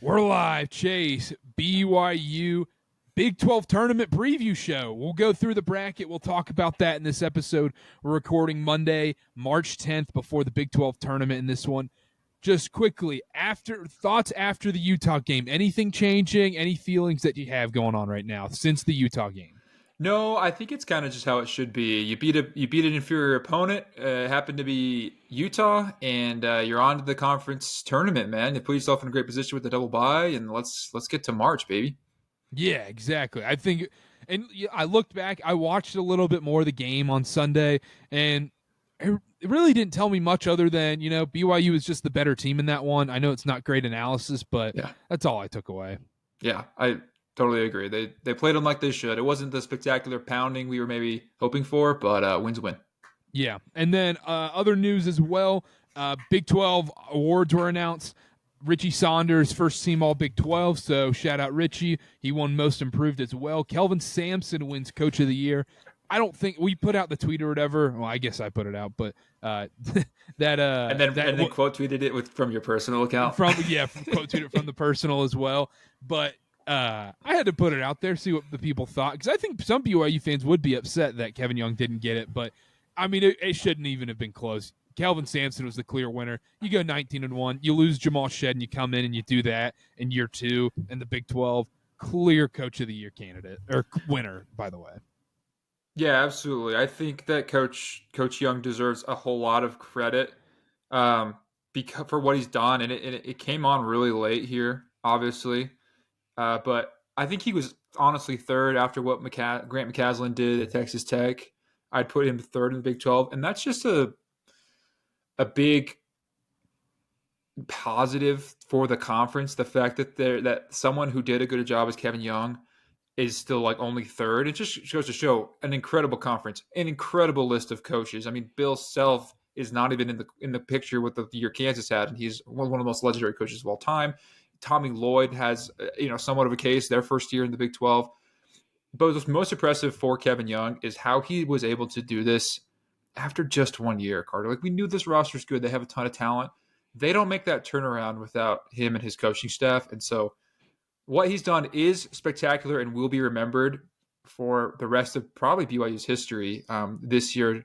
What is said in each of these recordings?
We're live, Chase. BYU Big-12 tournament preview show. We'll go through the bracket. We'll talk about that in this episode. We're recording Monday, March 10th, before the Big-12 tournament in this one. Just quickly, thoughts after the Utah game. Anything changing? Any feelings that you have going on right now since the Utah game? No, I think it's kind of just how it should be. You beat an inferior opponent. It happened to be Utah, and you're on to the conference tournament, man. You put yourself in a great position with the double bye, and let's get to March, baby. Yeah, exactly. I think, and I looked back. I watched a little bit more of the game on Sunday, and it really didn't tell me much other than BYU is just the better team in that one. I know it's not great analysis, but that's all I took away. Yeah, I totally agree. They played them like they should. It wasn't the spectacular pounding we were maybe hoping for, but wins win. Yeah, and then other news as well. Big 12 awards were announced. Richie Saunders, first team all Big 12, so shout out Richie. He won Most Improved as well. Kelvin Sampson wins Coach of the Year. I don't think we put out the tweet or whatever. Well, I guess I put it out, but and then quote tweeted it from your personal account. Quote tweeted it from the personal as well. But I had to put it out there, see what the people thought, because I think some BYU fans would be upset that Kevin Young didn't get it. But I mean, it shouldn't even have been close. Kelvin Sampson was the clear winner. You go 19-1, you lose Jamal Shed, and you come in and you do that in year 2 in the Big 12. Clear Coach of the Year candidate or winner, by the way. Yeah, absolutely. I think that Coach Young deserves a whole lot of credit because for what he's done, and it came on really late here, obviously. But I think he was honestly third after what Grant McCasland did at Texas Tech. I'd put him third in the Big 12, and that's just a big positive for the conference. The fact that someone who did a good job as Kevin Young is still like only third. It just goes to show an incredible conference, an incredible list of coaches. I mean, Bill Self is not even in the picture with the year Kansas had, and he's one of the most legendary coaches of all time. Tommy Lloyd has somewhat of a case their first year in the Big 12. But what's most impressive for Kevin Young is how he was able to do this after just 1 year, Carter. Like, we knew this roster's good. They have a ton of talent. They don't make that turnaround without him and his coaching staff. And so what he's done is spectacular and will be remembered for the rest of probably BYU's history. This year,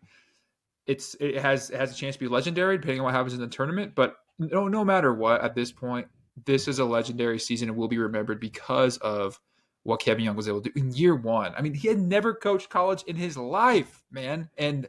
it has a chance to be legendary depending on what happens in the tournament. But no matter what, at this point, this is a legendary season and will be remembered because of what Kevin Young was able to do in year 1. I mean, he had never coached college in his life, man. And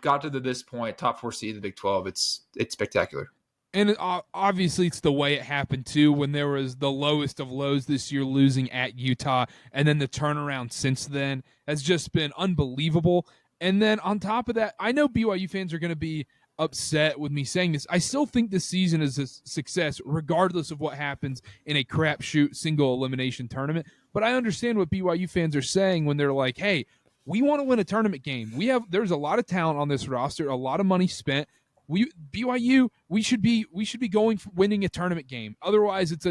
got to this point, top 4 seed in the Big 12. It's spectacular. And obviously it's the way it happened too, when there was the lowest of lows this year, losing at Utah, and then the turnaround since then has just been unbelievable. And then on top of that, I know BYU fans are going to be upset with me saying this. I still think this season is a success regardless of what happens in a crapshoot single elimination tournament. But I understand what BYU fans are saying when they're like, hey, we want to win a tournament game. There's a lot of talent on this roster, a lot of money spent. BYU, we should be going for winning a tournament game. Otherwise, it's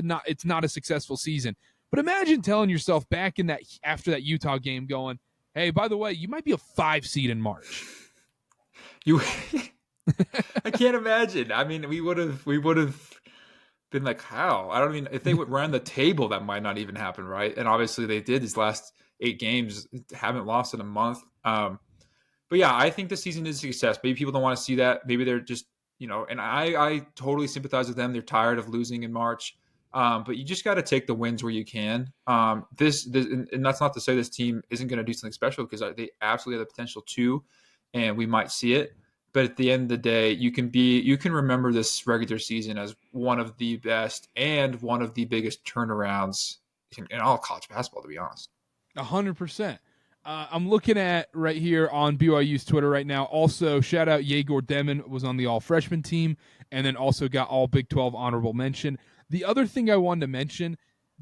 not a successful season. But imagine telling yourself back in that after that Utah game, going, "Hey, by the way, you might be a 5 seed in March." I can't imagine. I mean, we would have been like, how? I don't mean if they would run the table, that might not even happen, right? And obviously they did. These last 8 games, haven't lost in a month. But yeah, I think the season is a success. Maybe people don't want to see that. Maybe they're just, and I totally sympathize with them. They're tired of losing in March. But you just got to take the wins where you can. This and that's not to say this team isn't going to do something special, because they absolutely have the potential to, and we might see it. But at the end of the day, you can remember this regular season as one of the best and one of the biggest turnarounds in all college basketball, to be honest. 100%. I'm looking at right here on BYU's Twitter right now. Also, shout out Yegor Demon was on the all-freshman team, and then also got all Big 12 honorable mention. The other thing I wanted to mention,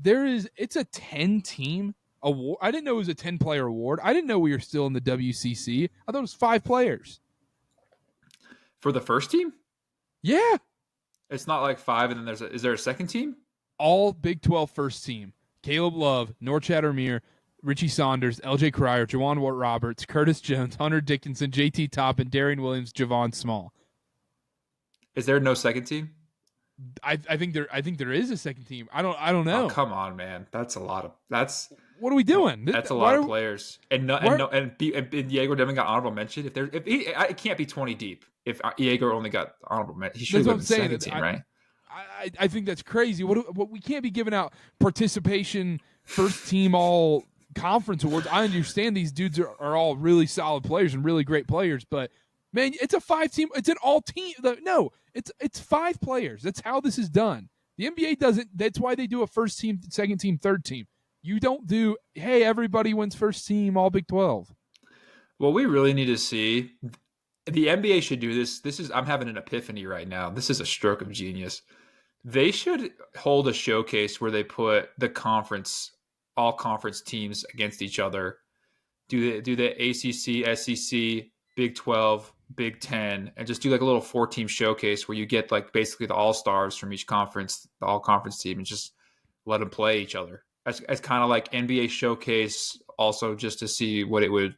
it's a 10-team award. I didn't know it was a 10-player award. I didn't know we were still in the WCC. I thought it was 5 players. For the first team? Yeah. It's not like 5 and then is there a second team? All Big 12 first team. Caleb Love, Norchad Amir, Richie Saunders, LJ Cryer, Jawan Roberts, Curtis Jones, Hunter Dickinson, JT Toppin, Darian Williams, Javon Small. Is there no second team? I think there is a second team. I don't Oh, know. come on, man. That's a lot of What are we doing? that's a lot of players. And Jaeger Devin got honorable mention. It can't be 20 deep. If Jaeger only got honorable mention, he should have been second team, right? I think that's crazy. What we can't be giving out participation first team all conference awards. I understand these dudes are all really solid players and really great players, but man, it's a 5-team. It's an all team. No, it's 5 players. That's how this is done. The NBA doesn't. That's why they do a first team, second team, third team. You don't do, hey, everybody wins first team, all Big 12. Well, we really need to see. The NBA should do this. I'm having an epiphany right now. This is a stroke of genius. They should hold a showcase where they put all conference teams against each other. Do the ACC, SEC, Big 12, Big 10, and just do like a little 4-team showcase where you get like basically the all-stars from each conference, the all-conference team, and just let them play each other. As kind of like NBA showcase, also just to see what it would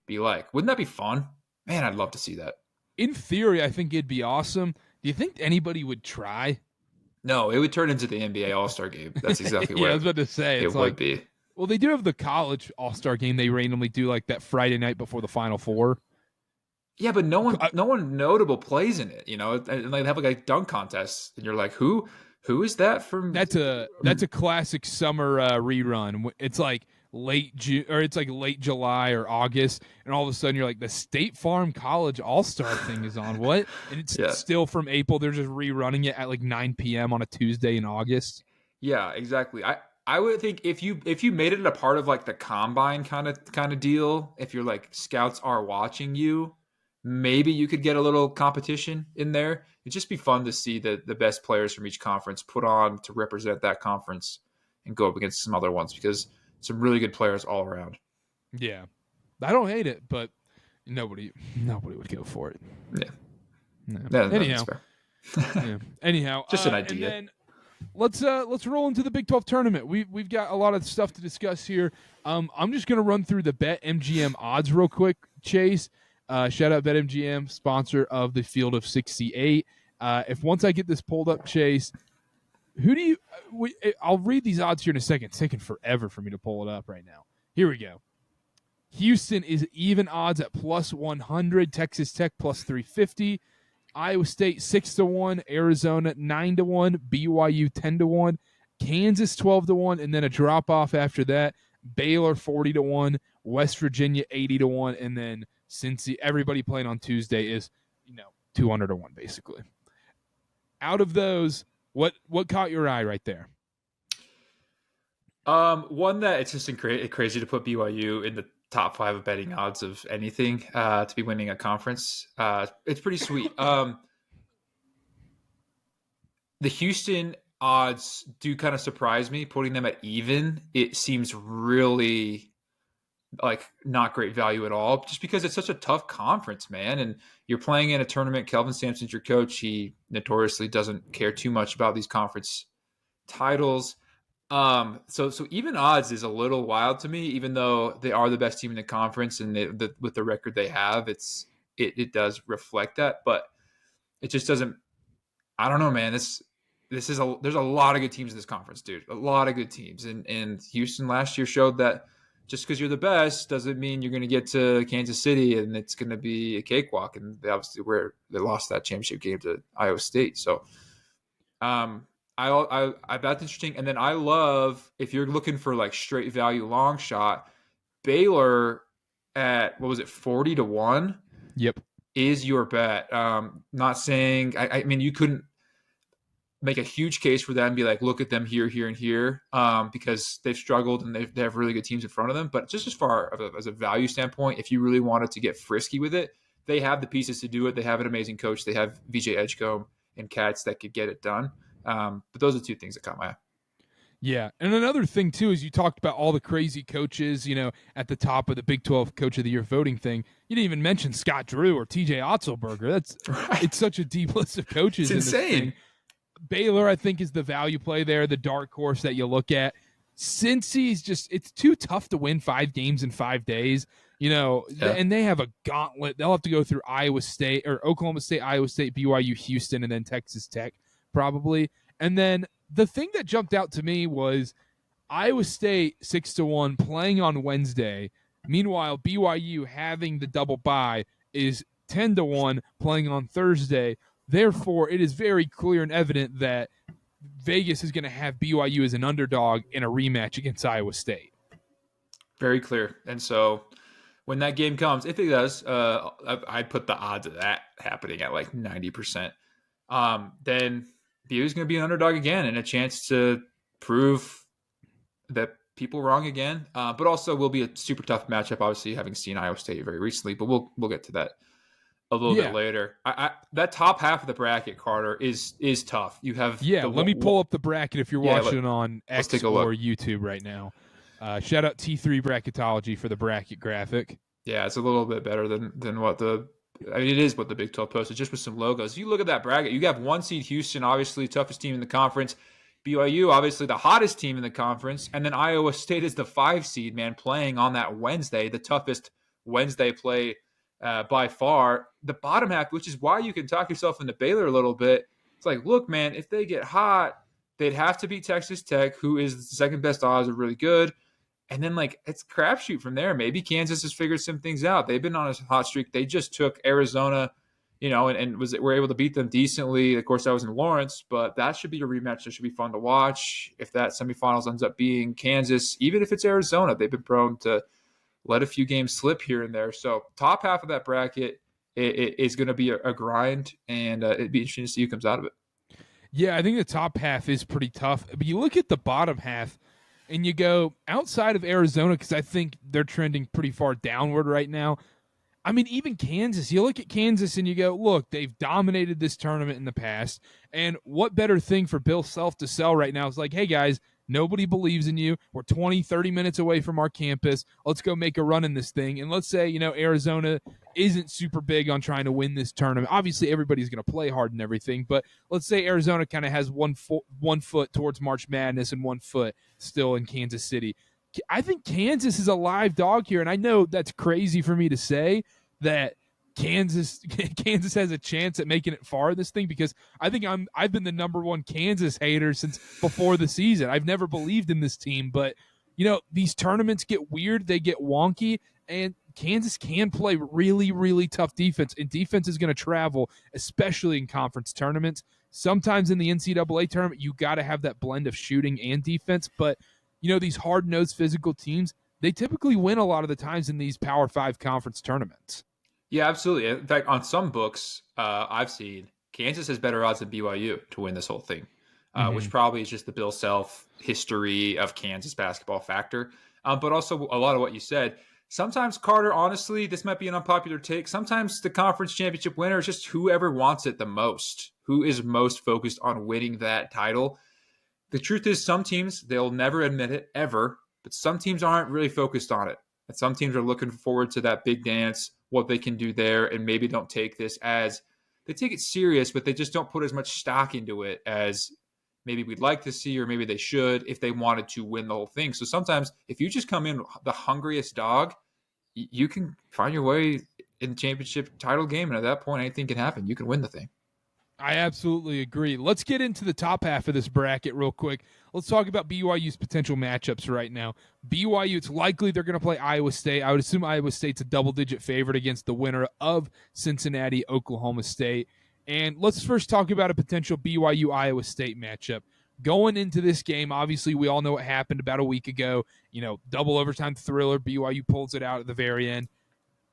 be like. Wouldn't that be fun? Man, I'd love to see that. In theory, I think it'd be awesome. Do you think anybody would try? No, it would turn into the NBA All-Star game. That's exactly what I was about to say. It would be. Well, they do have the college All-Star game. They randomly do like that Friday night before the Final Four. Yeah, but no one notable plays in it, and they have like a dunk contest, and you're like, who is that from? That's a classic summer rerun. It's like late June, or it's like late July or August, and all of a sudden you're like, the State Farm College All-Star thing is on. What? And it's still from April. They're just rerunning it at like 9 p.m. on a Tuesday in August. Yeah, exactly. I would think if you made it a part of like the combine kind of deal, if you're like scouts are watching you, maybe you could get a little competition in there. It'd just be fun to see the best players from each conference put on to represent that conference and go up against some other ones, because some really good players all around. Yeah. I don't hate it, but nobody would go for it. Yeah. No. Anyhow. Yeah. Anyhow. Just an idea. And then let's roll into the Big 12 tournament. We've got a lot of stuff to discuss here. I'm just gonna run through the BetMGM odds real quick, Chase. Shout out BetMGM, sponsor of the Field of 68. If once I get this pulled up, Chase, I'll read these odds here in a second. It's taking forever for me to pull it up right now. Here we go. Houston is even odds at plus 100. Texas Tech plus 350. Iowa State 6-1. Arizona 9-1. BYU 10-1. Kansas 12-1, and then a drop off after that. Baylor 40-1. West Virginia 80-1, and then Cincy. Everybody playing on Tuesday is 200-1 basically. Out of those, what caught your eye right there? One that it's just crazy to put BYU in the top 5 of betting odds of anything to be winning a conference. It's pretty sweet. The Houston odds do kind of surprise me. Putting them at even, it seems really like not great value at all, just because it's such a tough conference, man. And you're playing in a tournament. Kelvin Sampson's your coach. He notoriously doesn't care too much about these conference titles. So even odds is a little wild to me, even though they are the best team in the conference, and with the record they have, it does reflect that, but it just doesn't. I don't know, man. There's a lot of good teams in this conference, dude. A lot of good teams, and Houston last year showed that just because you're the best doesn't mean you're going to get to Kansas City and it's going to be a cakewalk. And they obviously they lost that championship game to Iowa State. So, I that's interesting. And then I love, if you're looking for like straight value long shot, Baylor at 40-1? Yep. Is your bet. Not saying, I mean, you couldn't make a huge case for them and be like, look at them here, and here, because they've struggled and they have really good teams in front of them. But just as far as a value standpoint, if you really wanted to get frisky with it, they have the pieces to do it. They have an amazing coach. They have VJ Edgecombe and Katz that could get it done. But those are two things that caught my eye. Yeah, and another thing, too, is you talked about all the crazy coaches, at the top of the Big 12 Coach of the Year voting thing. You didn't even mention Scott Drew or TJ Otzelberger. It's such a deep list of coaches. It's insane. In this thing. Baylor, I think, is the value play there, the dark horse that you look at. Cincy's it's too tough to win 5 games in 5 days, and they have a gauntlet. They'll have to go through Iowa State or Oklahoma State, Iowa State, BYU, Houston, and then Texas Tech probably. And then the thing that jumped out to me was Iowa State 6-1 playing on Wednesday. Meanwhile, BYU having the double bye is 10-1 playing on Thursday. Therefore, it is very clear and evident that Vegas is going to have BYU as an underdog in a rematch against Iowa State. Very clear. And so when that game comes, if it does, I'd put the odds of that happening at like 90%. Then BYU is going to be an underdog again and a chance to prove that people wrong again. But also will be a super tough matchup, obviously, having seen Iowa State very recently. But we'll get to that a little bit later. That top half of the bracket, Carter, is tough. You have let me pull up the bracket if you're watching on X take a or look. YouTube right now. Shout out T3 Bracketology for the bracket graphic. Yeah, it's a little bit better than what it is what the Big 12 posted, just with some logos. If you look at that bracket, you have 1 seed Houston, obviously toughest team in the conference. BYU, obviously the hottest team in the conference. And then Iowa State is the 5 seed, man, playing on that Wednesday, the toughest Wednesday play by far. The bottom half, which is why you can talk yourself into Baylor a little bit. It's like, look, man, if they get hot, they'd have to beat Texas Tech, who is the second best odds, are really good. And then, like, it's a crapshoot from there. Maybe Kansas has figured some things out. They've been on a hot streak. They just took Arizona, and were able to beat them decently. Of course, that was in Lawrence, but that should be a rematch that should be fun to watch. If that semifinals ends up being Kansas, even if it's Arizona, they've been prone to let a few games slip here and there. So top half of that bracket is going to be a grind, and it'd be interesting to see who comes out of it. Yeah, I think the top half is pretty tough. But you look at the bottom half, and you go outside of Arizona, because I think they're trending pretty far downward right now. I mean, even Kansas, you look at Kansas and you go, look, they've dominated this tournament in the past. And what better thing for Bill Self to sell right now is like, hey, guys, nobody believes in you. We're 20, 30 minutes away from our campus. Let's go make a run in this thing. And let's say, Arizona isn't super big on trying to win this tournament. Obviously, everybody's going to play hard and everything. But let's say Arizona kind of has one foot towards March Madness and 1 foot still in Kansas City. I think Kansas is a live dog here, and I know that's crazy for me to say that Kansas has a chance at making it far in this thing, because I think I've been the number one Kansas hater since before the season. I've never believed in this team, but these tournaments get weird, they get wonky, and Kansas can play really, really tough defense, and defense is going to travel, especially in conference tournaments. Sometimes in the NCAA tournament, you got to have that blend of shooting and defense, but these hard-nosed physical teams, they typically win a lot of the times in these Power 5 conference tournaments. Yeah, absolutely. In fact, on some books I've seen, Kansas has better odds than BYU to win this whole thing, which probably is just the Bill Self history of Kansas basketball factor. But also a lot of what you said. Sometimes, Carter, honestly, this might be an unpopular take. Sometimes the conference championship winner is just whoever wants it the most, who is most focused on winning that title. The truth is, some teams, they'll never admit it, ever, but some teams aren't really focused on it. And some teams are looking forward to that big dance, what they can do there, and maybe don't take this as, they take it serious, but they just don't put as much stock into it as maybe we'd like to see, or maybe they should if they wanted to win the whole thing. So sometimes if you just come in the hungriest dog, you can find your way in the championship title game. And at that point, anything can happen. You can win the thing. I absolutely agree. Let's get into the top half of this bracket real quick. Let's talk about BYU's potential matchups right now. BYU, it's likely they're going to play Iowa State. I would assume Iowa State's a double-digit favorite against the winner of Cincinnati, Oklahoma State. And let's first talk about a potential BYU-Iowa State matchup. Going into this game, obviously we all know what happened about a week ago. Double overtime thriller. BYU pulls it out at the very end.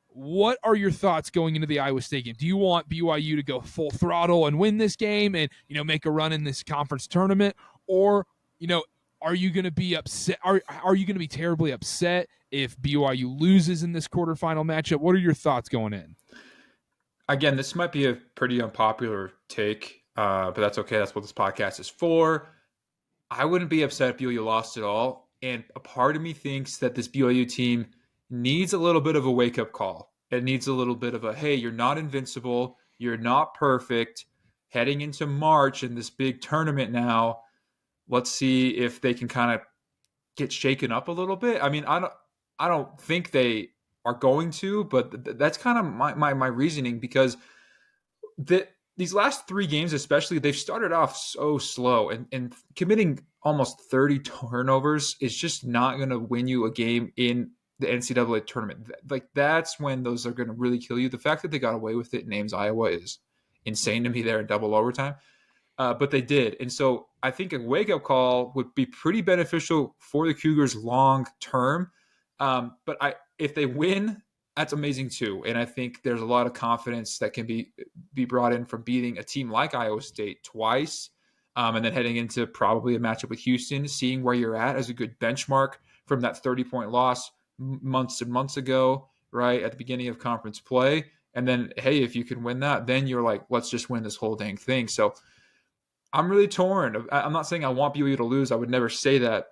What are your thoughts going into the Iowa State game? Do you want BYU to go full throttle and win this game and, make a run in this conference tournament? Or, are you going to be upset? Are you going to be terribly upset if BYU loses in this quarterfinal matchup? What are your thoughts going in? Again, this might be a pretty unpopular take, but that's okay. That's what this podcast is for. I wouldn't be upset if BYU lost at all. And a part of me thinks that this BYU team needs a little bit of a wake-up call. It needs a little bit of a, hey, you're not invincible. You're not perfect. Heading into March in this big tournament now, let's see if they can kind of get shaken up a little bit. I mean, I don't think they are going to, but that's kind of my reasoning, because these last 3 games, especially, they've started off so slow, and committing almost 30 turnovers is just not going to win you a game in the NCAA tournament. Like, that's when those are going to really kill you. The fact that they got away with it names Iowa is insane to me there in double overtime. But they did. And so I think a wake-up call would be pretty beneficial for the Cougars long term. But if they win, that's amazing too. And I think there's a lot of confidence that can be brought in from beating a team like Iowa State twice, and then heading into probably a matchup with Houston, seeing where you're at as a good benchmark from that 30-point loss months and months ago, right, at the beginning of conference play. And then, hey, if you can win that, then you're like, let's just win this whole dang thing. So I'm really torn. I'm not saying I want BYU to lose. I would never say that.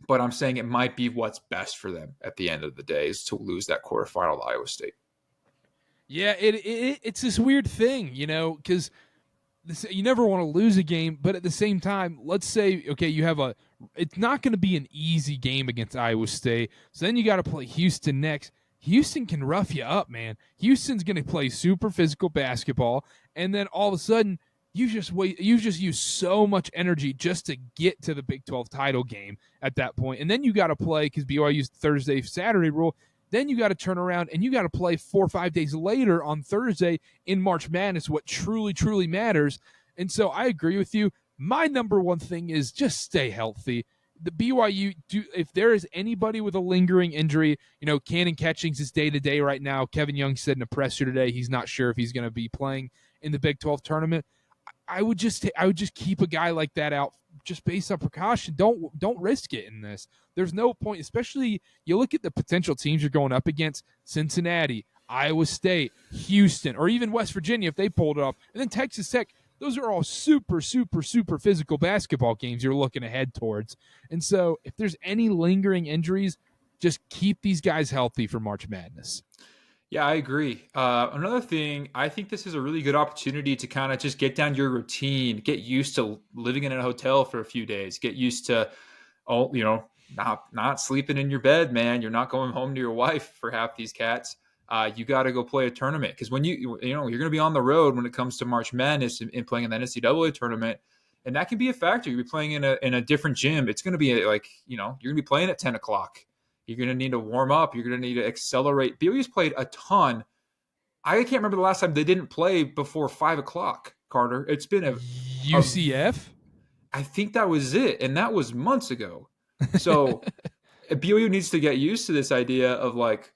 But I'm saying it might be what's best for them at the end of the day is to lose that quarterfinal to Iowa State. Yeah, it's this weird thing, because you never want to lose a game, but at the same time, let's say, okay, it's not going to be an easy game against Iowa State, so then you got to play Houston next. Houston can rough you up, man. Houston's going to play super physical basketball, and then all of a sudden, you just use so much energy just to get to the Big 12 title game at that point. And then you got to play, because BYU's Thursday, Saturday rule, then you got to turn around and you got to play 4 or 5 days later on Thursday in March Madness, what truly, truly matters. And so I agree with you. My number one thing is just stay healthy. The BYU, if there is anybody with a lingering injury, Cannon Catchings is day-to-day right now. Kevin Young said in a presser today he's not sure if he's going to be playing in the Big 12 tournament. I would just keep a guy like that out just based on precaution. Don't risk it in this. There's no point, especially you look at the potential teams you're going up against: Cincinnati, Iowa State, Houston, or even West Virginia if they pulled it off, and then Texas Tech. Those are all super, super, super physical basketball games you're looking ahead towards. And so if there's any lingering injuries, just keep these guys healthy for March Madness. Yeah, I agree. Another thing, I think this is a really good opportunity to kind of just get down your routine, get used to living in a hotel for a few days, get used to, not sleeping in your bed, man. You're not going home to your wife for half these cats. You got to go play a tournament, because when you're going to be on the road when it comes to March Madness and playing in the NCAA tournament, and that can be a factor. You'll be playing in a different gym. It's going to be like, you're going to be playing at 10 o'clock. You're going to need to warm up. You're going to need to accelerate. BYU's played a ton. I can't remember the last time they didn't play before 5 o'clock, Carter. It's been a UCF? I think that was it, and that was months ago. So BYU needs to get used to this idea of like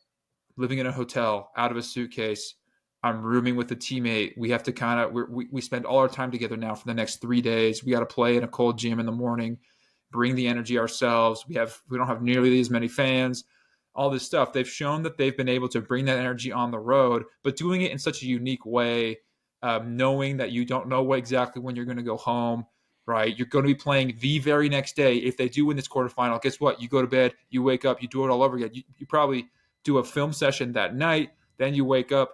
living in a hotel, out of a suitcase. I'm rooming with a teammate. We have to we spend all our time together now for the next 3 days. We got to play in a cold gym in the morning. Bring the energy ourselves. We don't have nearly as many fans, all this stuff. They've shown that they've been able to bring that energy on the road, but doing it in such a unique way, knowing that you don't know exactly when you're going to go home, right? You're going to be playing the very next day. If they do win this quarterfinal, guess what? You go to bed, you wake up, you do it all over again. You probably do a film session that night, then you wake up,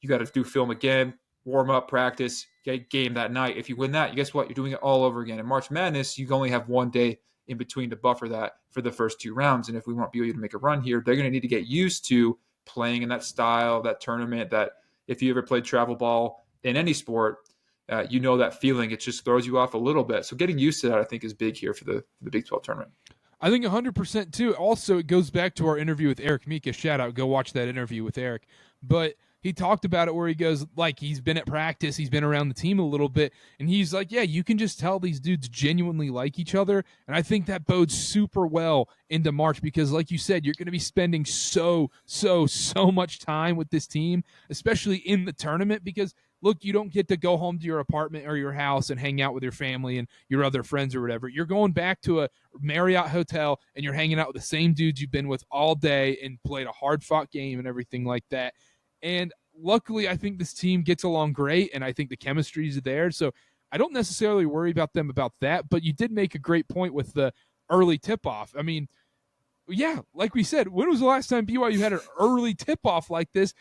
you got to do film again, warm up, practice, game that night. If you win that, guess what? You're doing it all over again. In March Madness, you only have 1 day in between to buffer that for the first 2 rounds. And if we want BYU to make a run here, they're going to need to get used to playing in that style, that tournament, that if you ever played travel ball in any sport, that feeling. It just throws you off a little bit. So getting used to that, I think, is big here for the Big 12 tournament. I think 100% too. Also, it goes back to our interview with Eric Mika. Shout out. Go watch that interview with Eric. But he talked about it where he goes, like, he's been at practice, he's been around the team a little bit, and he's like, yeah, you can just tell these dudes genuinely like each other, and I think that bodes super well into March because, like you said, you're going to be spending so much time with this team, especially in the tournament because, look, you don't get to go home to your apartment or your house and hang out with your family and your other friends or whatever. You're going back to a Marriott hotel, and you're hanging out with the same dudes you've been with all day and played a hard-fought game and everything like that. And luckily, I think this team gets along great, and I think the chemistry is there. So I don't necessarily worry about them about that, but you did make a great point with the early tip-off. I mean, yeah, like we said, when was the last time BYU had an early tip-off like this?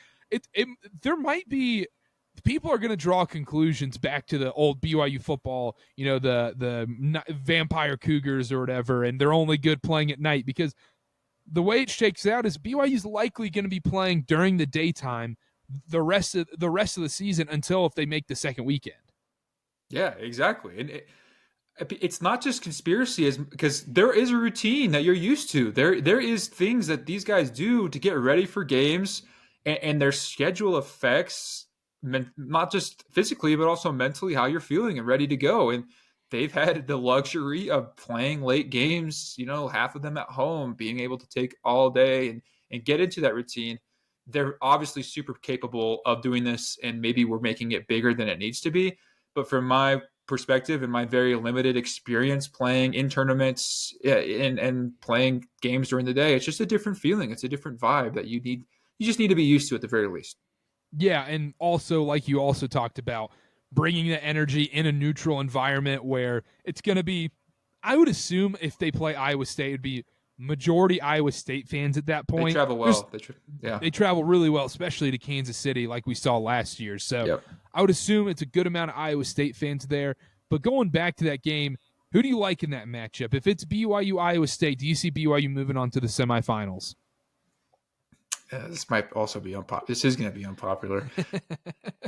There might be – people are going to draw conclusions back to the old BYU football, the vampire Cougars or whatever, and they're only good playing at night because – the way it shakes out is BYU's likely going to be playing during the daytime the rest of the season until if they make the second weekend. Yeah, exactly. And it's not just conspiracy, as because there is a routine that you're used to. There is things that these guys do to get ready for games, and their schedule affects not just physically but also mentally how you're feeling and ready to go. And they've had the luxury of playing late games, half of them at home, being able to take all day and get into that routine. They're obviously super capable of doing this, and maybe we're making it bigger than it needs to be. But from my perspective and my very limited experience playing in tournaments and playing games during the day, it's just a different feeling. It's a different vibe that you just need to be used to at the very least. Yeah, and also, like you also talked about, bringing the energy in a neutral environment where it's going to be, I would assume if they play Iowa State, it would be majority Iowa State fans at that point. They travel well. They travel really well, especially to Kansas City like we saw last year. So yep. I would assume it's a good amount of Iowa State fans there. But going back to that game, who do you like in that matchup? If it's BYU Iowa State, do you see BYU moving on to the semifinals? This might also be unpopular. This is going to be unpopular.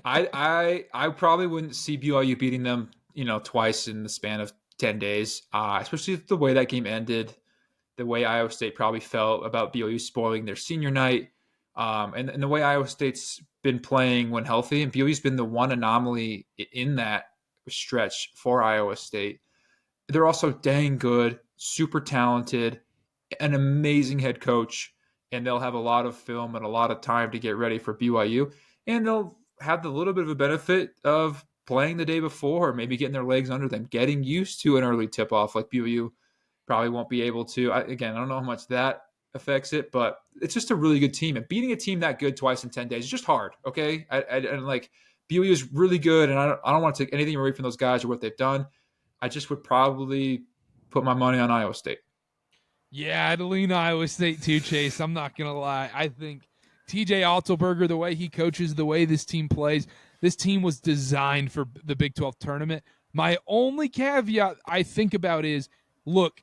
I probably wouldn't see BYU beating them, twice in the span of 10 days, especially the way that game ended, the way Iowa State probably felt about BYU spoiling their senior night, and the way Iowa State's been playing when healthy, and BYU's been the one anomaly in that stretch for Iowa State. They're also dang good, super talented, an amazing head coach, and they'll have a lot of film and a lot of time to get ready for BYU, and they'll have the little bit of a benefit of playing the day before, maybe getting their legs under them, getting used to an early tip-off like BYU probably won't be able to. I don't know how much that affects it, but it's just a really good team, and beating a team that good twice in 10 days is just hard. Okay. And like BYU is really good, and I don't want to take anything away from those guys or what they've done. I just would probably put my money on Iowa State. Yeah, I'd lean Iowa State too, Chase. I'm not going to lie. I think TJ Otzelberger, the way he coaches, the way this team plays, this team was designed for the Big 12 tournament. My only caveat I think about is, look,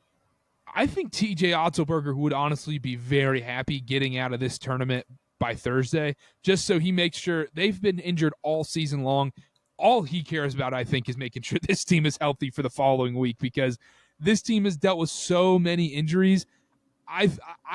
I think TJ Otzelberger would honestly be very happy getting out of this tournament by Thursday, just so he makes sure they've been injured all season long. All he cares about, I think, is making sure this team is healthy for the following week, because this team has dealt with so many injuries. I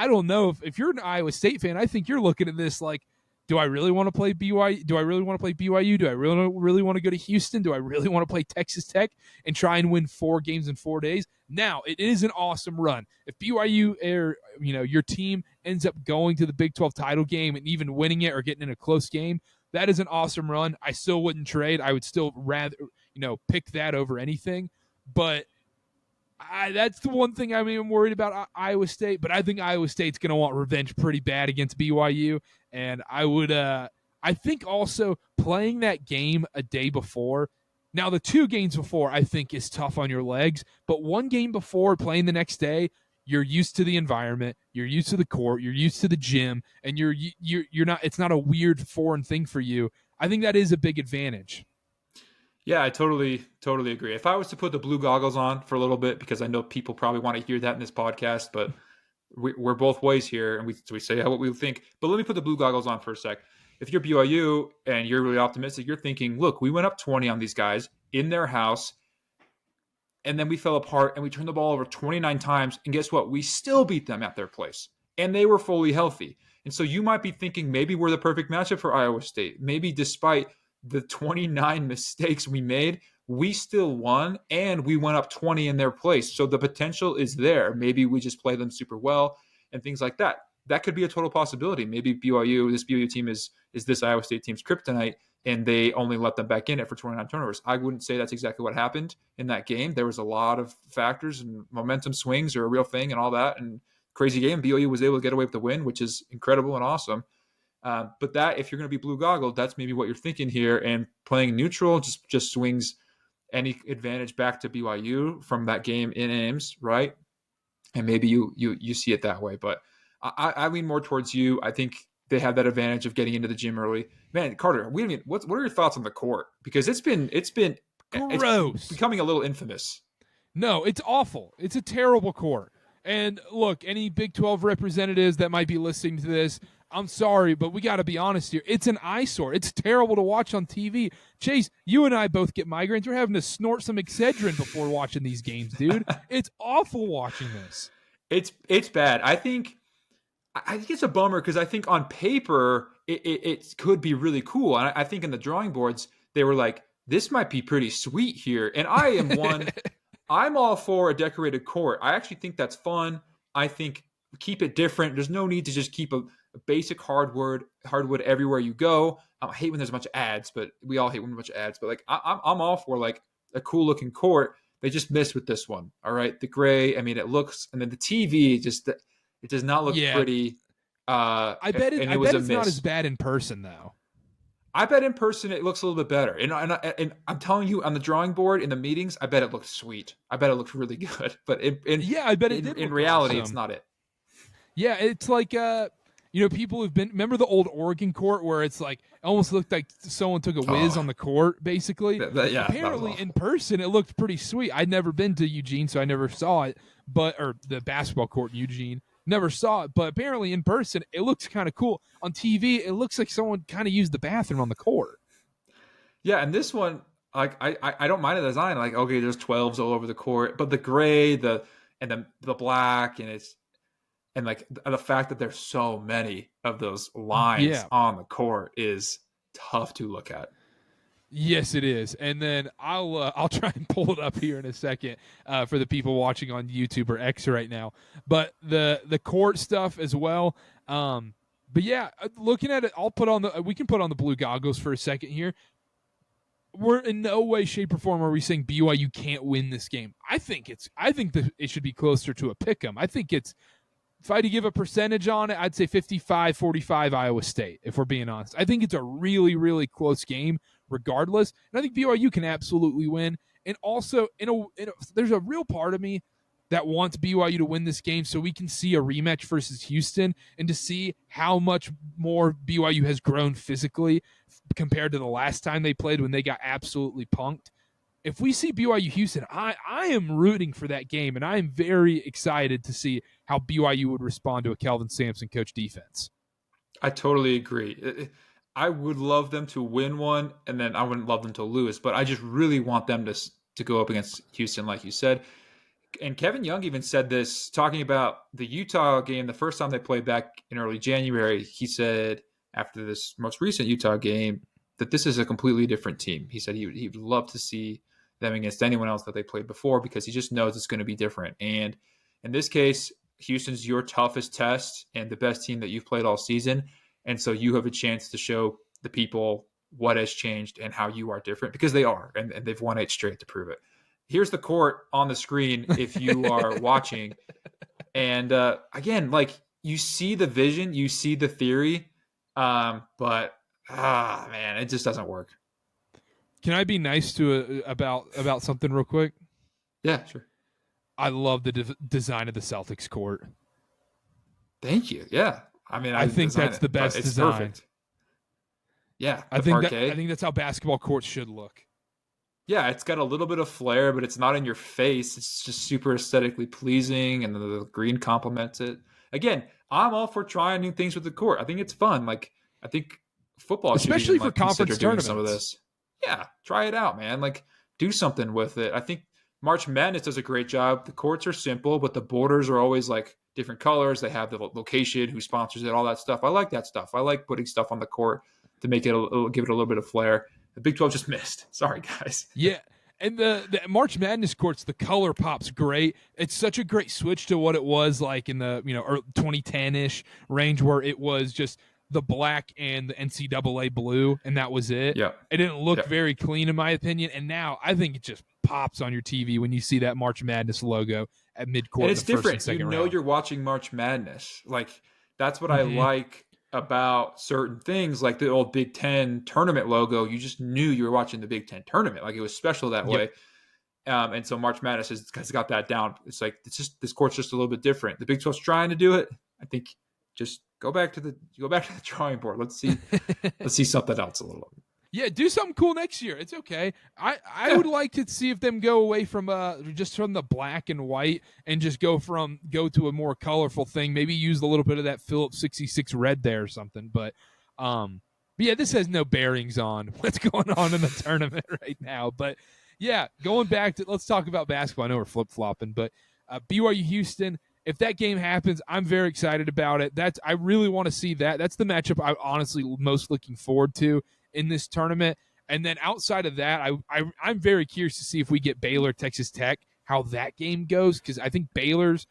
don't know if you're an Iowa State fan, I think you're looking at this like, do I really want to play BYU? Do I really want to play BYU? Do I really want to go to Houston? Do I really want to play Texas Tech and try and win 4 games in 4 days? Now, it is an awesome run. If BYU or your team ends up going to the Big 12 title game and even winning it or getting in a close game, that is an awesome run. I still wouldn't trade. I would still rather pick that over anything. But that's the one thing I'm worried about Iowa State. But I think Iowa State's going to want revenge pretty bad against BYU. And I would, I think also playing that game a day before. Now, the 2 games before, I think, is tough on your legs. But 1 game before, playing the next day, you're used to the environment, you're used to the court, you're used to the gym, and you're not. It's not a weird foreign thing for you. I think that is a big advantage. Yeah, I totally agree. If I was to put the blue goggles on for a little bit, because I know people probably want to hear that in this podcast, but we're both ways here, and we say what we think. But let me put the blue goggles on for a sec. If you're BYU and you're really optimistic, you're thinking, look, we went up 20 on these guys in their house, and then we fell apart, and we turned the ball over 29 times, and guess what? We still beat them at their place, and they were fully healthy. And so you might be thinking maybe we're the perfect matchup for Iowa State. Maybe despite the 29 mistakes we made, we still won, and we went up 20 in their place. So the potential is there. Maybe we just play them super well and things like that. That could be a total possibility. Maybe this BYU team is this Iowa State team's kryptonite, and they only let them back in it for 29 turnovers. I wouldn't say that's exactly what happened in that game. There was a lot of factors, and momentum swings are a real thing and all that, and crazy game. BYU was able to get away with the win, which is incredible and awesome. But that, if you're going to be blue goggled, that's maybe what you're thinking here. And playing neutral just swings any advantage back to BYU from that game in Ames, right? And maybe you see it that way. But I lean more towards you. I think they have that advantage of getting into the gym early. Man, Karter, what are your thoughts on the court? Because it's gross. It's becoming a little infamous. No, it's awful. It's a terrible court. And look, any Big 12 representatives that might be listening to this, I'm sorry, but we got to be honest here. It's an eyesore. It's terrible to watch on TV. Chase, you and I both get migraines. We're having to snort some Excedrin before watching these games, dude. It's awful watching this. It's bad. I think it's a bummer because I think on paper it could be really cool. And I think in the drawing boards they were like, this might be pretty sweet here. And I am one. I'm all for a decorated court. I actually think that's fun. I think keep it different. There's no need to just keep a basic hardwood everywhere you go. I hate when there's a bunch of ads, but we all hate when there's a bunch of ads. But like I'm all for like a cool looking court. They just missed with this one. All right, the gray. I mean, it looks, and then the TV just it does not look pretty. I bet it's not as bad in person though. I bet in person it looks a little bit better. And I'm telling you, on the drawing board in the meetings, I bet it looked sweet. I bet it looked really good. But I bet it did. In reality, awesome. It's not it. Yeah, it's like people who've been, remember the old Oregon court where it's like almost looked like someone took a whiz on the court, basically. Yeah. Apparently in person it looked pretty sweet. I'd never been to Eugene, so I never saw it. Or the basketball court in Eugene. Never saw it, but apparently in person it looks kind of cool. On TV, it looks like someone kind of used the bathroom on the court. Yeah, and this one, like I don't mind the design. Like, okay, there's 12s all over the court, but the gray, the black, and like the fact that there's so many of those lines on the court is tough to look at. Yes, it is. And then I'll try and pull it up here in a second for the people watching on YouTube or X right now. But the court stuff as well. But yeah, looking at it, we can put on the blue goggles for a second here. We're in no way, shape, or form are we saying BYU can't win this game. I think that it should be closer to a pick'em. I think if I had to give a percentage on it, I'd say 55-45 Iowa State, if we're being honest. I think it's a really, really close game regardless. And I think BYU can absolutely win. And also, there's a real part of me that wants BYU to win this game so we can see a rematch versus Houston and to see how much more BYU has grown physically compared to the last time they played when they got absolutely punked. If we see BYU Houston, I am rooting for that game, and I am very excited to see how BYU would respond to a Kelvin Sampson coach defense. I totally agree. I would love them to win one, and then I wouldn't love them to lose, but I just really want them to go up against Houston, like you said. And Kevin Young even said this, talking about the Utah game, the first time they played back in early January. He said after this most recent Utah game that this is a completely different team. He said he would love to see them against anyone else that they played before because he just knows it's going to be different. And in this case, Houston's your toughest test and the best team that you've played all season. And so you have a chance to show the people what has changed and how you are different, because they are, and they've won 8 straight to prove it. Here's the court on the screen if you are watching. And again, like, you see the vision, you see the theory, but man, it just doesn't work. Can I be nice to about something real quick? Yeah, sure. I love the design of the Celtics court. Thank you. Yeah. I mean, I think that's the best design. Perfect. Yeah, I think that's how basketball courts should look. Yeah, it's got a little bit of flair, but it's not in your face. It's just super aesthetically pleasing, and the green complements it. Again, I'm all for trying new things with the court. I think it's fun. Like, I think football, especially for conference tournaments, some of this. Yeah, try it out, man. Like, do something with it. I think March Madness does a great job. The courts are simple, but the borders are always like different colors. They have the location, who sponsors it, all that stuff. I like that stuff. I like putting stuff on the court to make it give it a little bit of flair. The Big 12 just missed. Sorry, guys. Yeah, and the March Madness courts, the color pop's great. It's such a great switch to what it was like in the 2010-ish range, where it was just the black and the NCAA blue, and that was it. Yeah, it didn't look very clean, in my opinion. And now I think it just pops on your TV when you see that March Madness logo at midcourt. And it's different. You know, you're watching March Madness. Like, that's what I like about certain things, like the old Big Ten tournament logo. You just knew you were watching the Big Ten tournament. Like, it was special that way. And so March Madness has got that down. It's like, it's just, this court's just a little bit different. The Big 12's trying to do it. I think just go back to the drawing board. Let's see something else a little. Yeah, do something cool next year. It's okay. I Yeah. would like to see if them go away from just from the black and white and just go to a more colorful thing. Maybe use a little bit of that Phillips 66 red there or something. But yeah, this has no bearings on what's going on in the tournament right now. But yeah, going back to, let's talk about basketball. I know we're flip flopping, but BYU Houston. If that game happens, I'm very excited about it. I really want to see that. That's the matchup I'm honestly most looking forward to in this tournament. And then outside of that, I'm very curious to see if we get Baylor, Texas Tech, how that game goes, because I think Baylor's,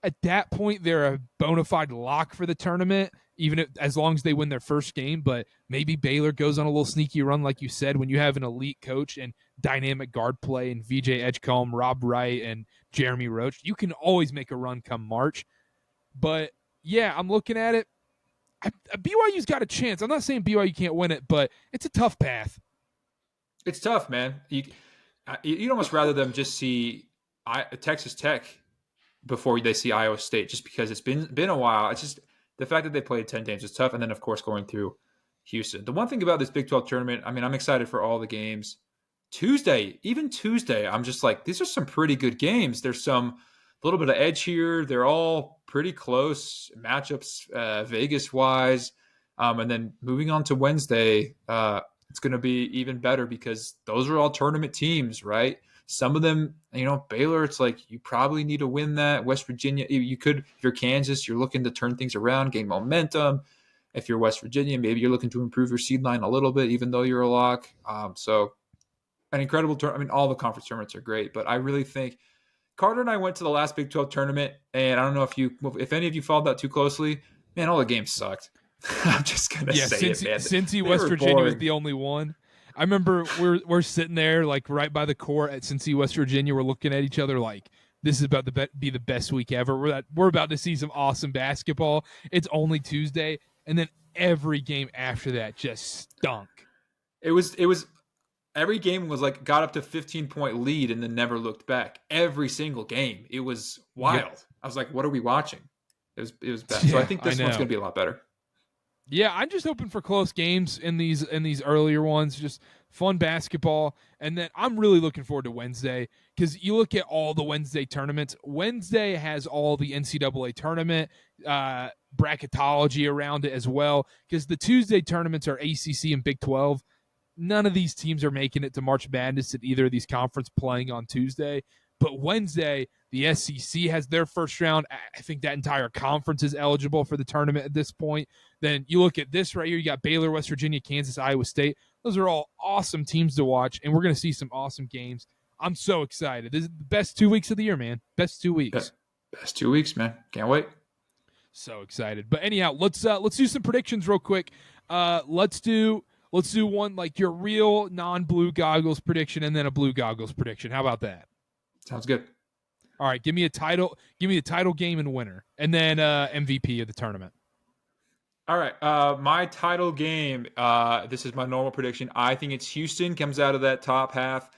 at that point, they're a bona fide lock for the tournament, as long as they win their first game. But maybe Baylor goes on a little sneaky run, like you said, when you have an elite coach and dynamic guard play and VJ Edgecombe, Rob Wright, and Jeremy Roach. You can always make a run come March. But yeah, I'm looking at it. BYU's got a chance. I'm not saying BYU can't win it, but it's a tough path. It's tough, man. You'd almost rather them just see Texas Tech before they see Iowa State, just because it's been a while. It's just the fact that they played 10 games is tough, and then of course going through Houston. The one thing about this Big 12 tournament, I mean, I'm excited for all the games. Even Tuesday, I'm just like, these are some pretty good games. There's some little bit of edge here. They're all pretty close matchups, Vegas wise. And then moving on to Wednesday, it's going to be even better because those are all tournament teams, right? Some of them, Baylor, it's like you probably need to win that. West Virginia, you could, if you're Kansas, you're looking to turn things around, gain momentum. If you're West Virginia, maybe you're looking to improve your seed line a little bit, even though you're a lock. So an incredible tournament. I mean, all the conference tournaments are great, but I really think Karter and I went to the last Big 12 tournament, and I don't know if any of you followed that too closely. Man, all the games sucked. I'm just gonna say it, man. Cincy, West Virginia was the only one. I remember we're sitting there like right by the court at Cincy, West Virginia. We're looking at each other like, this is about to be the best week ever. We're about to see some awesome basketball. It's only Tuesday, and then every game after that just stunk. It was every game was like got up to 15-point lead and then never looked back. Every single game, it was wild. Yep. I was like, what are we watching? It was bad. Yeah, so I think this one's going to be a lot better. Yeah, I'm just hoping for close games in these earlier ones, just fun basketball. And then I'm really looking forward to Wednesday because you look at all the Wednesday tournaments. Wednesday has all the NCAA tournament bracketology around it as well, because the Tuesday tournaments are ACC and Big 12. None of these teams are making it to March Madness at either of these conferences playing on Tuesday. But Wednesday, the SEC has their first round. I think that entire conference is eligible for the tournament at this point. Then you look at this right here. You got Baylor, West Virginia, Kansas, Iowa State. Those are all awesome teams to watch, and we're going to see some awesome games. I'm so excited. This is the best 2 weeks of the year, man. Best 2 weeks. Best 2 weeks, man. Can't wait. So excited. But anyhow, let's do some predictions real quick. Let's do one like your real non-blue goggles prediction and then a blue goggles prediction. How about that? Sounds good. All right, give me a title game and winner, and then MVP of the tournament. All right, my title game. This is my normal prediction. I think it's Houston comes out of that top half,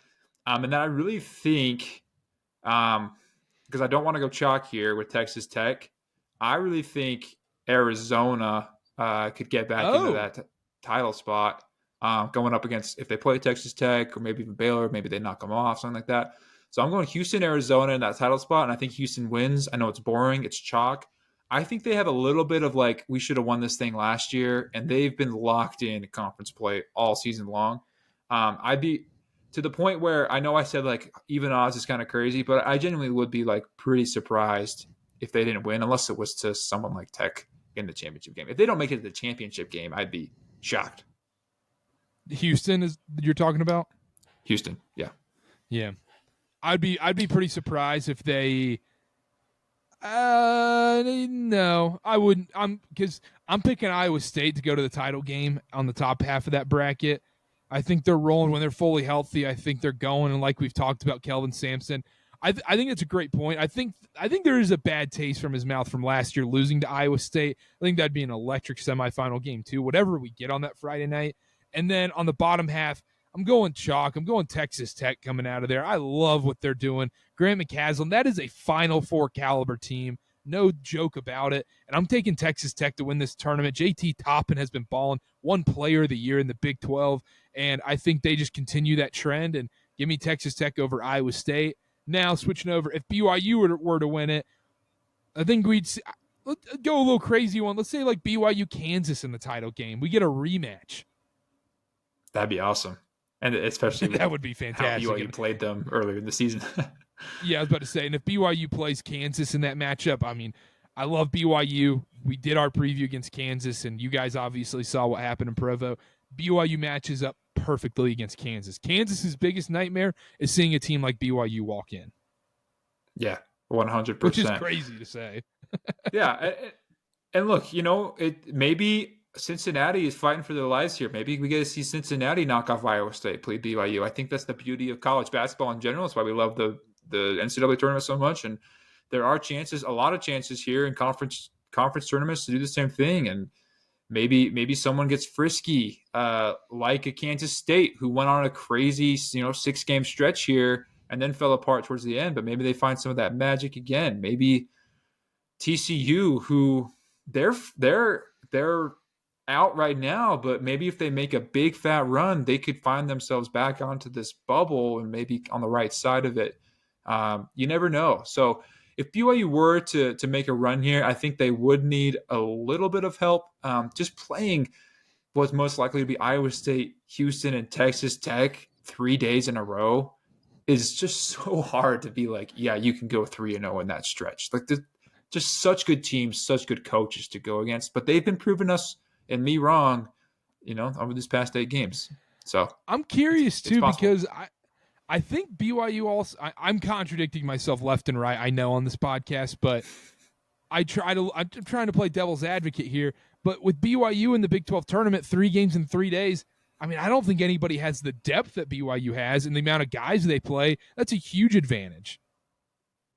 and then I really think, because I don't want to go chalk here with Texas Tech, I really think Arizona could get back into that title spot, going up against, if they play Texas Tech or maybe even Baylor, maybe they knock them off, something like that. So I'm going Houston, Arizona in that title spot, and I think Houston wins. I know it's boring. It's chalk. I think they have a little bit of like, we should have won this thing last year, and they've been locked in conference play all season long. I'd be to the point where I know I said like even odds is kind of crazy, but I genuinely would be like pretty surprised if they didn't win, unless it was to someone like Tech in the championship game. If they don't make it to the championship game, I'd be shocked. Houston is you're talking about? Houston, yeah. Yeah. I'd be pretty surprised if they no, I wouldn't. Because I'm picking Iowa State to go to the title game on the top half of that bracket. I think they're rolling when they're fully healthy. I think they're going, and like we've talked about Kelvin Sampson, I think it's a great point. I think there is a bad taste from his mouth from last year losing to Iowa State. I think that'd be an electric semifinal game too, whatever we get on that Friday night. And then on the bottom half, I'm going chalk. I'm going Texas Tech coming out of there. I love what they're doing. Grant McCaslin, that is a Final Four caliber team. No joke about it. And I'm taking Texas Tech to win this tournament. JT Toppin has been balling, one player of the year in the Big 12, and I think they just continue that trend and give me Texas Tech over Iowa State. Now switching over, if BYU were to win it, I think we'd see, let's go a little crazy one. Let's say like BYU Kansas in the title game. We get a rematch. That'd be awesome. And especially that would be fantastic. How BYU played them earlier in the season. Yeah, I was about to say, and if BYU plays Kansas in that matchup, I mean, I love BYU. We did our preview against Kansas, and you guys obviously saw what happened in Provo. BYU matches up perfectly against Kansas. Kansas's biggest nightmare is seeing a team like BYU walk in. Yeah, 100%. Which is crazy to say. Yeah, and look, maybe Cincinnati is fighting for their lives here. Maybe we get to see Cincinnati knock off Iowa State, play BYU. I think that's the beauty of college basketball in general. That's why we love the NCAA tournament so much. And there are chances, a lot of chances here in conference tournaments to do the same thing. And maybe someone gets frisky, like a Kansas State who went on a crazy, 6-game stretch here and then fell apart towards the end. But maybe they find some of that magic again. Maybe TCU, who they're out right now, but maybe if they make a big fat run, they could find themselves back onto this bubble and maybe on the right side of it. You never know. So if BYU were to make a run here, I think they would need a little bit of help. Just playing what's most likely to be Iowa State, Houston, and Texas Tech 3 days in a row is just so hard to be like, yeah, you can go 3-0 in that stretch. Like, just such good teams, such good coaches to go against. But they've been proving us and me wrong, over these past 8 games. So I'm curious too, because I think BYU also, I'm contradicting myself left and right, I know, on this podcast, but I'm trying to play devil's advocate here. But with BYU in the Big 12 tournament, 3 games in 3 days, I mean, I don't think anybody has the depth that BYU has and the amount of guys they play. That's a huge advantage.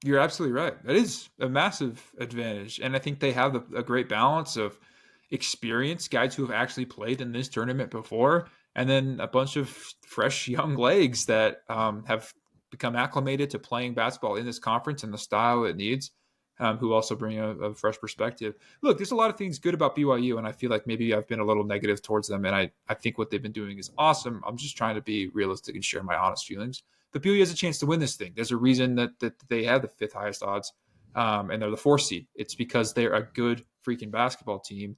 You're absolutely right. That is a massive advantage. And I think they have a great balance of experience, guys who have actually played in this tournament before, and then a bunch of fresh young legs that have become acclimated to playing basketball in this conference and the style it needs, who also bring a fresh perspective. Look, there's a lot of things good about BYU, and I feel like maybe I've been a little negative towards them, and I think what they've been doing is awesome. I'm just trying to be realistic and share my honest feelings. But BYU has a chance to win this thing. There's a reason that they have the 5th highest odds, and they're the 4th seed. It's because they're a good freaking basketball team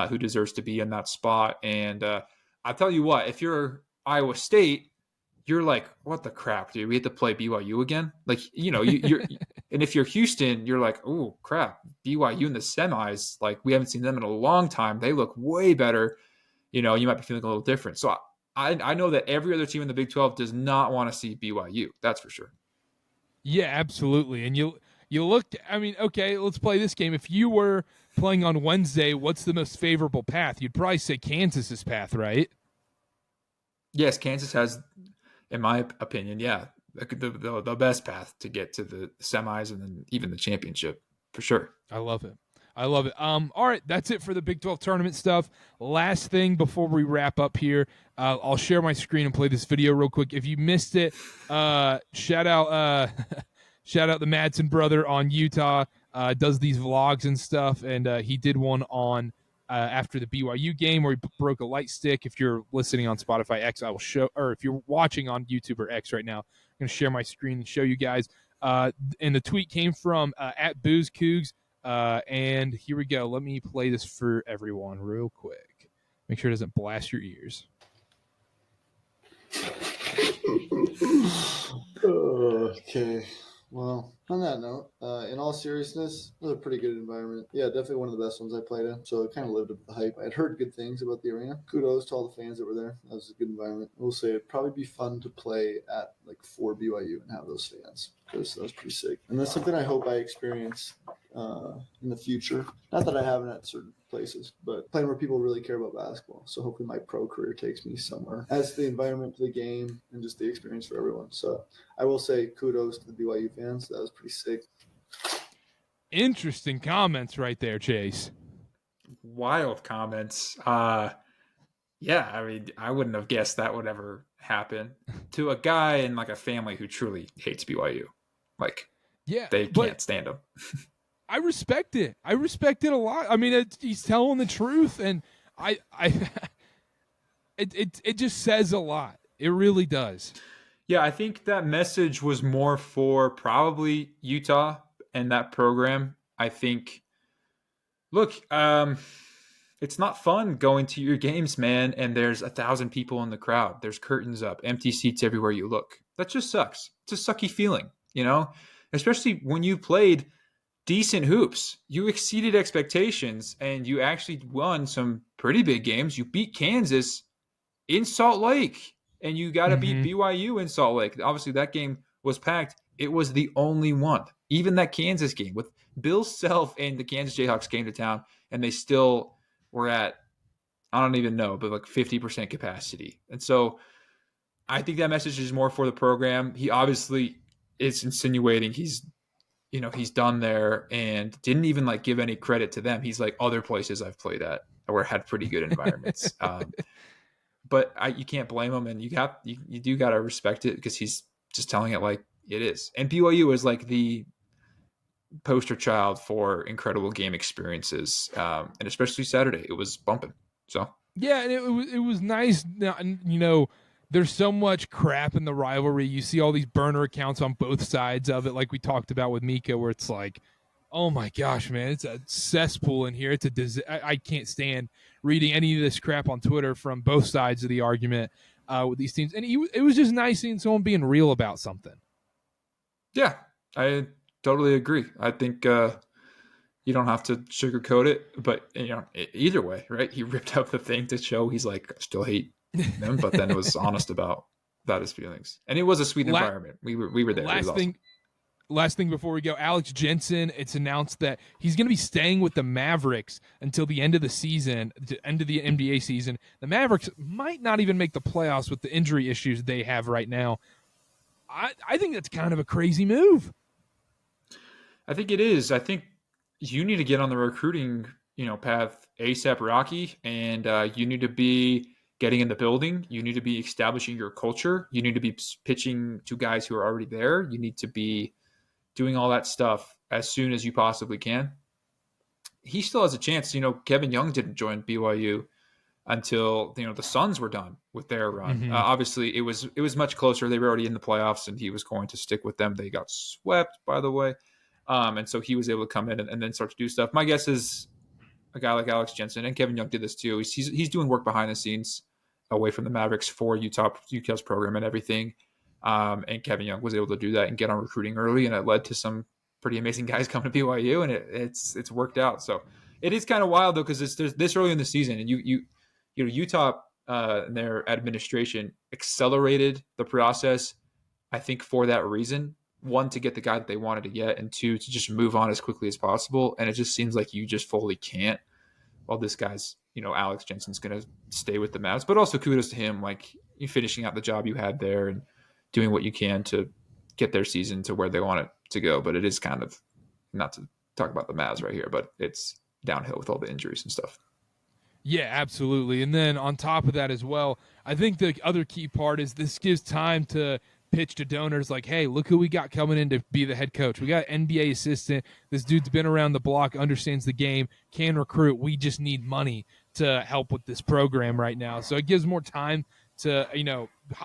who deserves to be in that spot. And I'll tell you what, if you're Iowa State, you're like, what the crap, dude? We have to play BYU again? Like, you're and if you're Houston, you're like, oh, crap, BYU in the semis. Like, we haven't seen them in a long time. They look way better. You might be feeling a little different. So I know that every other team in the Big 12 does not want to see BYU. That's for sure. Yeah, absolutely. And you looked, I mean, okay, let's play this game. If you were playing on Wednesday, what's the most favorable path? You'd probably say Kansas's path, right? Yes, Kansas has, in my opinion, the best path to get to the semis and then even the championship, for sure. I love it. All right, that's it for the Big 12 tournament stuff. Last thing before we wrap up here, I'll share my screen and play this video real quick. If you missed it, shout out the Madsen brother on Utah. Does these vlogs and stuff, and he did one on after the BYU game where he broke a light stick. If you're listening on Spotify X, I will show, or if you're watching on YouTube or X right now, I'm going to share my screen and show you guys. And the tweet came from at Booze Cougs. And here we go. Let me play this for everyone real quick. Make sure it doesn't blast your ears. Okay. Well, on that note, in all seriousness, it was a pretty good environment. Yeah, definitely one of the best ones I played in. So it kind of lived up to the hype. I had heard good things about the arena. Kudos to all the fans that were there. That was a good environment. I will say it'd probably be fun to play at for BYU and have those fans, because that was pretty sick. And that's something I hope I experience in the future. Not that I haven't at certain places, but playing where people really care about basketball. So hopefully my pro career takes me somewhere. As the environment to the game and just the experience for everyone. So I will say kudos to the BYU fans. That was pretty sick. Interesting comments right there, Chase. Wild comments. Yeah, I mean, I wouldn't have guessed that would ever happen to a guy in like a family who truly hates BYU. Like, yeah, they can't stand them. I respect it. I respect it a lot. I mean, he's telling the truth, and it just says a lot. It really does. Yeah, I think that message was more for probably Utah and that program. I think, look, it's not fun going to your games, man, and there's 1,000 people in the crowd. There's curtains up, empty seats everywhere you look. That just sucks. It's a sucky feeling, especially when you played decent hoops. You exceeded expectations, and you actually won some pretty big games. You beat Kansas in Salt Lake, and you got to beat BYU in Salt Lake. Obviously, that game was packed. It was the only one. Even that Kansas game with Bill Self and the Kansas Jayhawks came to town, and they still were at, I don't even know, but like 50% capacity. And so I think that message is more for the program. He obviously is insinuating he's done there and didn't even like give any credit to them. He's like, other places I've played at or had pretty good environments. But you can't blame him, and you do got to respect it because he's just telling it like it is. And BYU is like the poster child for incredible game experiences, and especially Saturday, it was bumping. So yeah, and it was nice. There's so much crap in the rivalry. You see all these burner accounts on both sides of it, like we talked about with Mika, where it's like, oh my gosh, man, it's a cesspool in here. It's I can't stand reading any of this crap on Twitter from both sides of the argument with these teams. And it was just nice seeing someone being real about something. Yeah, I totally agree. I think you don't have to sugarcoat it, but either way, right? He ripped up the thing to show he's like, I still hate them, but then it was honest about his feelings, and it was a sweet environment. We were there. Last thing before we go, Alex Jensen, it's announced that he's going to be staying with the Mavericks until the end of the season, the end of the NBA season. The Mavericks might not even make the playoffs with the injury issues they have right now. I think that's kind of a crazy move. I think it is. I think you need to get on the recruiting, path ASAP Rocky, and you need to be getting in the building. You need to be establishing your culture. You need to be pitching to guys who are already there. You need to be doing all that stuff as soon as you possibly can. He still has a chance. Kevin Young didn't join BYU until, the Suns were done with their run. Obviously, it was much closer. They were already in the playoffs, and he was going to stick with them. They got swept, by the way. And so he was able to come in and then start to do stuff. My guess is a guy like Alex Jensen, and Kevin Young did this too. He's doing work behind the scenes away from the Mavericks for Utah's program and everything. And Kevin Young was able to do that and get on recruiting early, and it led to some pretty amazing guys coming to BYU, and it's worked out. So it is kind of wild though, because it's this early in the season, and Utah and their administration accelerated the process, I think, for that reason. One, to get the guy that they wanted to get, and two, to just move on as quickly as possible. And it just seems like you just fully can't. Well, this guy's, Alex Jensen's going to stay with the Mavs, but also kudos to him, like you finishing out the job you had there and doing what you can to get their season to where they want it to go. But it is kind of, not to talk about the Mavs right here, but it's downhill with all the injuries and stuff. Yeah, absolutely. And then on top of that as well, I think the other key part is this gives time to pitch to donors like, hey, look who we got coming in to be the head coach. We got an NBA assistant. This dude's been around the block, understands the game, can recruit. We just need money to help with this program right now. So it gives more time to,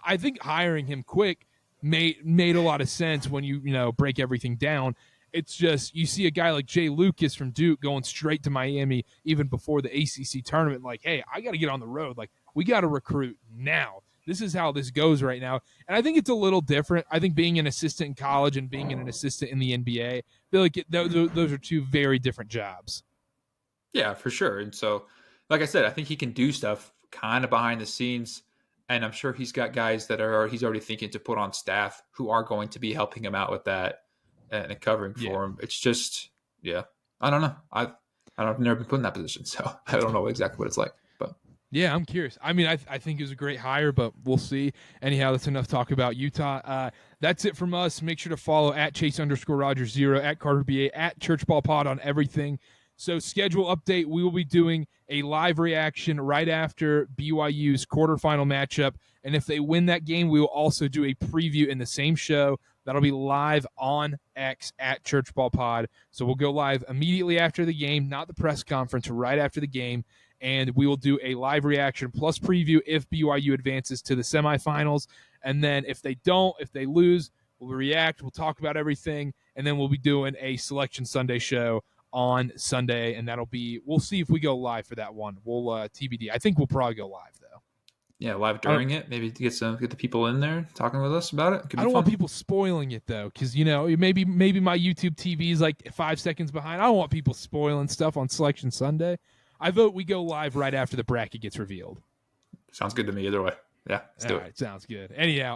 I think hiring him quick made a lot of sense when you break everything down. It's just, you see a guy like Jay Lucas from Duke going straight to Miami even before the ACC tournament, like, hey, I got to get on the road. Like, we got to recruit now. This is how this goes right now. And I think it's a little different. I think being an assistant in college and being an assistant in the NBA, I feel like those are two very different jobs. Yeah, for sure. And so, like I said, I think he can do stuff kind of behind the scenes. And I'm sure he's got guys that he's already thinking to put on staff who are going to be helping him out with that and covering for him. It's just, I don't know. I've never been put in that position, so I don't know exactly what it's like. But yeah, I'm curious. I mean, I think it was a great hire, but we'll see. Anyhow, that's enough talk about Utah. That's it from us. Make sure to follow at Chase_Rogers0, at Karter BA, at ChurchBallPod on everything. So schedule update, we will be doing a live reaction right after BYU's quarterfinal matchup. And if they win that game, we will also do a preview in the same show That'll be live on X at Church Ball Pod. So we'll go live immediately after the game, not the press conference, right after the game. And we will do a live reaction plus preview if BYU advances to the semifinals. And then if they don't, if they lose, we'll react, we'll talk about everything, and then we'll be doing a Selection Sunday show on Sunday, and we'll see if we go live for that one. We'll TBD. I think we'll probably go live, though. Yeah, live during it, maybe to get the people in there talking with us about it. I don't want people spoiling it, though, because, maybe my YouTube TV is like 5 seconds behind. I don't want people spoiling stuff on Selection Sunday. I vote we go live right after the bracket gets revealed. Sounds good to me either way. Yeah, let's do it. All right, sounds good. Anyhow,